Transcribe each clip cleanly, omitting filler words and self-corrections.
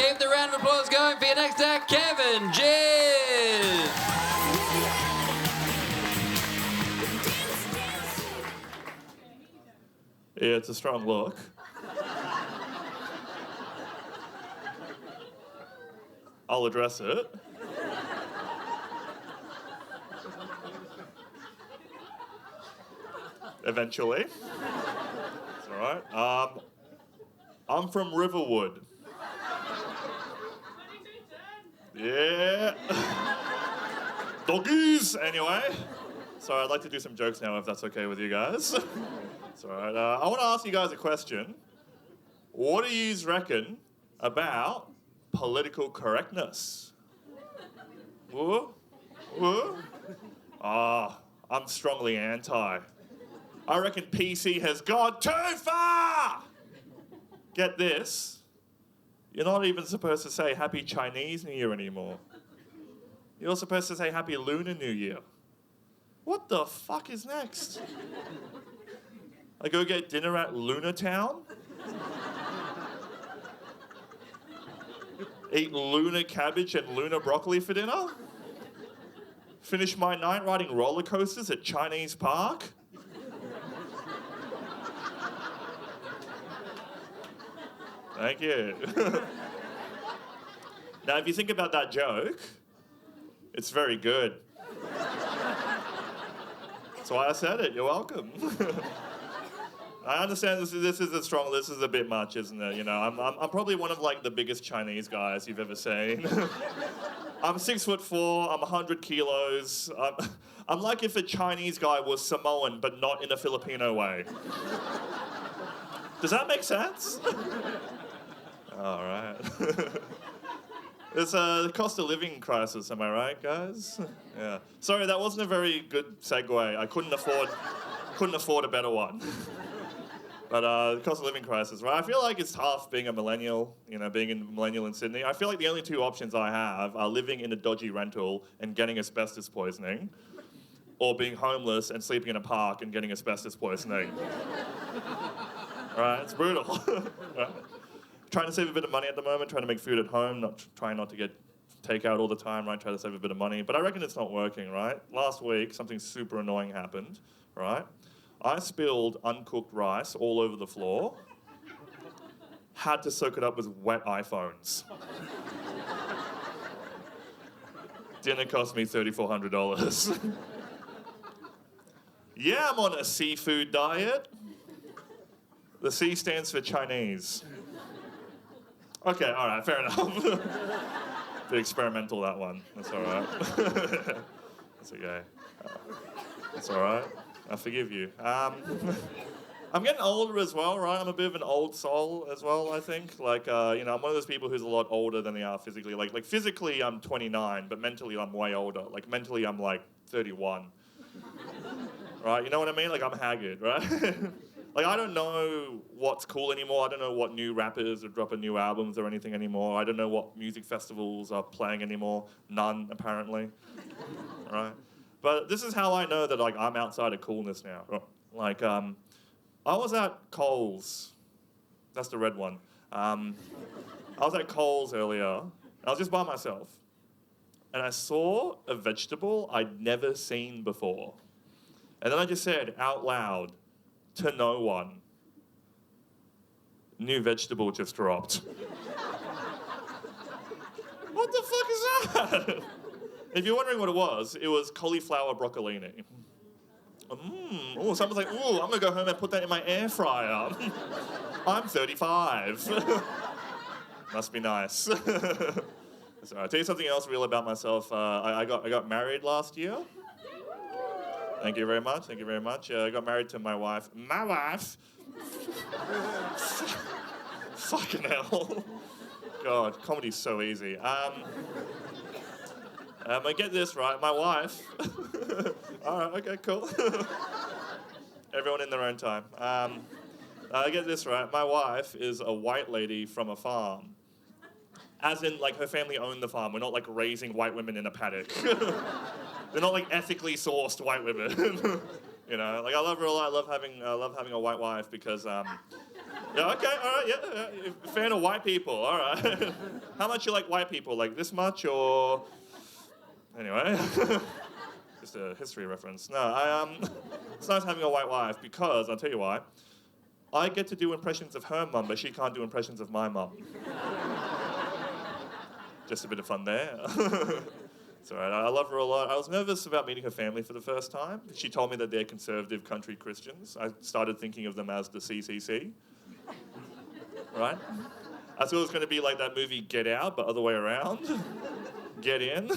Keep the round of applause going for your next act, Kevin. Cheers! Yeah, it's a strong look. I'll address it. Eventually. It's all right. I'm from Riverwood. Yeah. Doggies! Anyway. Sorry, I'd like to do some jokes now if that's okay with you guys. It's all right. I want to ask you guys a question. What do you reckon about political correctness? Whoa? Whoa? I'm strongly anti. I reckon PC has gone too far! Get this. You're not even supposed to say Happy Chinese New Year anymore. You're supposed to say Happy Lunar New Year. What the fuck is next? I go get dinner at Lunar Town? Eat lunar cabbage and lunar broccoli for dinner? Finish my night riding roller coasters at Chinese Park? Thank you. Now, if you think about that joke, it's very good. That's why I said it. You're welcome. I understand this is a bit much, isn't it? You know, I'm probably one of like the biggest Chinese guys you've ever seen. I'm 6'4", I'm 100 kilos. I'm like if a Chinese guy was Samoan, but not in a Filipino way. Does that make sense? All right. It's a cost of living crisis, am I right, guys? Yeah. Sorry, that wasn't a very good segue. I couldn't afford a better one. But the cost of living crisis, right? I feel like it's tough being a millennial, you know, being a millennial in Sydney. I feel like the only two options I have are living in a dodgy rental and getting asbestos poisoning, or being homeless and sleeping in a park and getting asbestos poisoning. Right? It's brutal. Right? Trying to save a bit of money at the moment, trying to make food at home, trying not to get takeout all the time, right? Try to save a bit of money. But I reckon it's not working, right? Last week, something super annoying happened, right? I spilled uncooked rice all over the floor. Had to soak it up with wet iPhones. Dinner cost me $3,400. Yeah, I'm on a seafood diet. The C stands for Chinese. Okay, all right, fair enough. Bit experimental, that one. That's all right. That's okay. That's all right. I forgive you. I'm getting older as well, right? I'm a bit of an old soul as well, I think. Like, you know, I'm one of those people who's a lot older than they are physically. Like physically, I'm 29, but mentally, I'm way older. Like, mentally, I'm like 31. Right? You know what I mean? Like, I'm haggard, right? Like, I don't know what's cool anymore. I don't know what new rappers are dropping new albums or anything anymore. I don't know what music festivals are playing anymore. None, apparently. Right? But this is how I know that, like, I'm outside of coolness now. Like, I was at Coles. That's the red one. I was at Coles earlier. I was just by myself. And I saw a vegetable I'd never seen before. And then I just said out loud, to no one, new vegetable just dropped. What the fuck is that? If you're wondering what it was cauliflower broccolini. Oh, someone's like, ooh, I'm gonna go home and put that in my air fryer. I'm 35. Must be nice. So I'll tell you something else real about myself. I got married last year. Thank you very much. Thank you very much. I got married to my wife. My wife? Fucking hell. God, comedy's so easy. I get this right. My wife. All right. Okay. Cool. Everyone in their own time. I get this right. My wife is a white lady from a farm. As in, like, her family owned the farm. We're not, like, raising white women in a paddock. They're not, like, ethically sourced white women. You know, like, I love her a lot. I love having a white wife because Yeah, okay, all right, yeah. You're a fan of white people, all right. How much you like white people? Like this much or... Anyway. Just a history reference. No, it's nice having a white wife because, I'll tell you why, I get to do impressions of her mum, but she can't do impressions of my mum. Just a bit of fun there. It's all right, I love her a lot. I was nervous about meeting her family for the first time. She told me that they're conservative country Christians. I started thinking of them as the CCC. Right? I thought it was going to be like that movie Get Out, but other way around. Get in.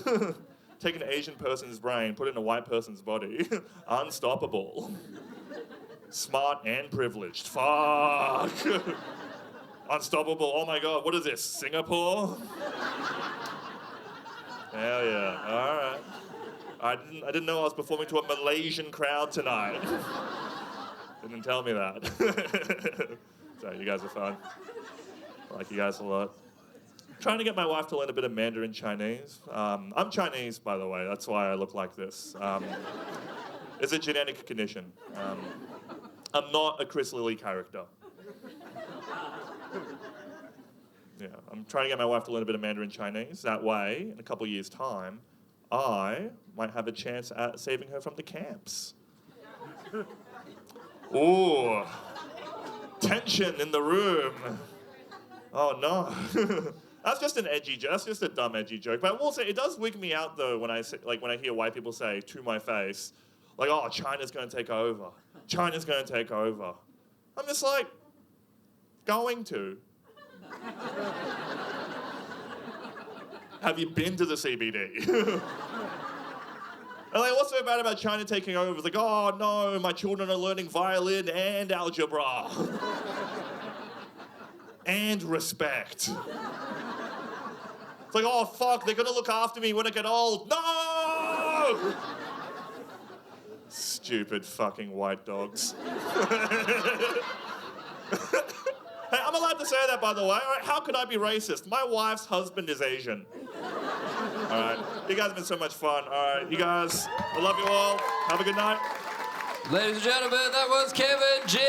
Take an Asian person's brain, put it in a white person's body. Unstoppable. Smart and privileged. Fuck. Unstoppable. Oh my God, what is this? Singapore? Hell yeah. All right. I didn't know I was performing to a Malaysian crowd tonight. Didn't tell me that. Sorry, you guys are fun. I like you guys a lot. Trying to get my wife to learn a bit of Mandarin Chinese. I'm Chinese, by the way. That's why I look like this. It's a genetic condition. I'm not a Chris Lilly character. Yeah, I'm trying to get my wife to learn a bit of Mandarin Chinese. That way, in a couple of years' time, I might have a chance at saving her from the camps. Ooh, tension in the room. Oh no. That's just an edgy joke. That's just a dumb edgy joke. But I will say, it does wig me out though when I hear white people say to my face, like, "Oh, China's going to take over. China's going to take over." I'm just like, going to. Have you been to the CBD? And like, what's so bad about China taking over? It's like, oh no, my children are learning violin and algebra. And respect. It's like, oh fuck, they're gonna look after me when I get old. No! Stupid fucking white dogs. Hey, I'm allowed to say that, by the way. All right, how could I be racist? My wife's husband is Asian. All right, you guys have been so much fun. All right, you guys, I love you all. Have a good night. Ladies and gentlemen, that was Kevin G.